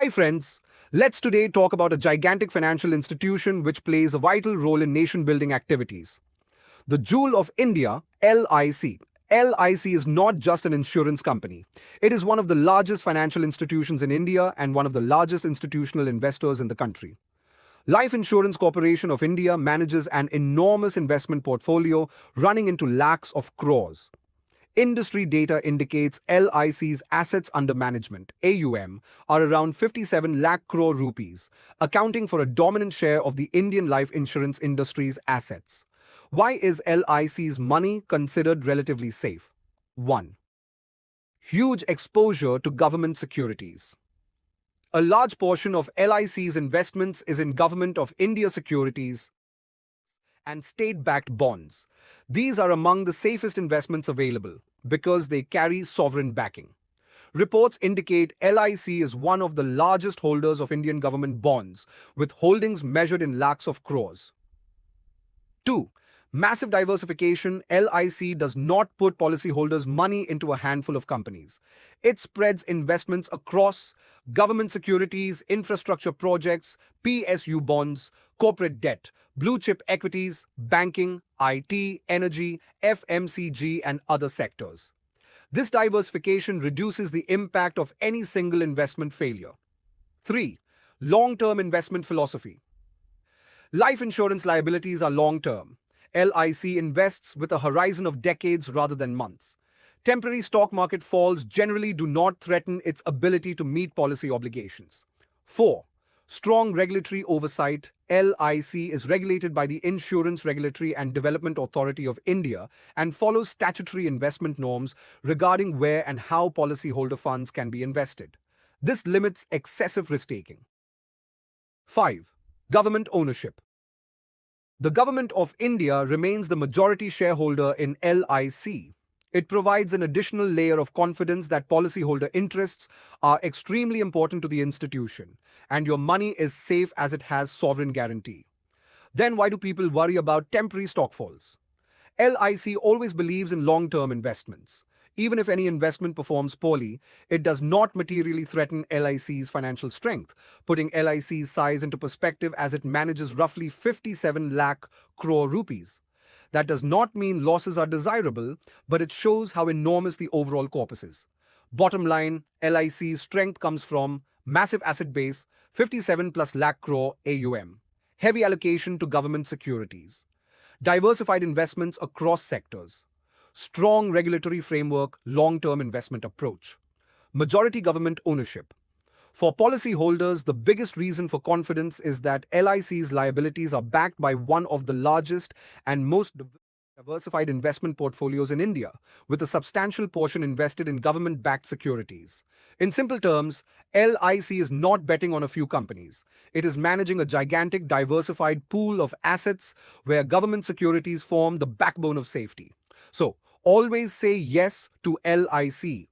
Hi friends, let's today talk about a gigantic financial institution which plays a vital role in nation-building activities. The Jewel of India, LIC. LIC is not just an insurance company. It is one of the largest financial institutions in India and one of the largest institutional investors in the country. Life Insurance Corporation of India manages an enormous investment portfolio running into lakhs of crores. Industry data indicates LIC's assets under management (AUM) are around 57 lakh crore rupees, accounting for a dominant share of the Indian life insurance industry's assets. Why is LIC's money considered relatively safe? 1. Huge exposure to government securities. A large portion of LIC's investments is in Government of India securities and state-backed bonds. These are among the safest investments available because they carry sovereign backing. Reports indicate LIC is one of the largest holders of Indian government bonds, with holdings measured in lakhs of crores. 2. Massive diversification. LIC does not put policyholders' money into a handful of companies. It spreads investments across government securities, infrastructure projects, PSU bonds, corporate debt, blue chip equities, banking, IT, energy, FMCG, and other sectors. This diversification reduces the impact of any single investment failure. 3. Long-term investment philosophy. Life insurance liabilities are long-term. LIC invests with a horizon of decades rather than months. Temporary stock market falls generally do not threaten its ability to meet policy obligations. 4. Strong regulatory oversight. LIC is regulated by the Insurance Regulatory and Development Authority of India and follows statutory investment norms regarding where and how policyholder funds can be invested. This limits excessive risk-taking. 5. Government ownership. The Government of India remains the majority shareholder in LIC. It provides an additional layer of confidence that policyholder interests are extremely important to the institution, and your money is safe as it has sovereign guarantee. Then why do people worry about temporary stock falls? LIC always believes in long-term investments. Even if any investment performs poorly, it does not materially threaten LIC's financial strength, putting LIC's size into perspective as it manages roughly 57 lakh crore rupees. That does not mean losses are desirable, but it shows how enormous the overall corpus is. Bottom line, LIC's strength comes from massive asset base, 57 plus lakh crore AUM, heavy allocation to government securities, diversified investments across sectors, strong regulatory framework, long-term investment approach, majority government ownership. For policyholders, the biggest reason for confidence is that LIC's liabilities are backed by one of the largest and most diversified investment portfolios in India, with a substantial portion invested in government-backed securities. In simple terms, LIC is not betting on a few companies. It is managing a gigantic, diversified pool of assets where government securities form the backbone of safety. So, always say yes to LIC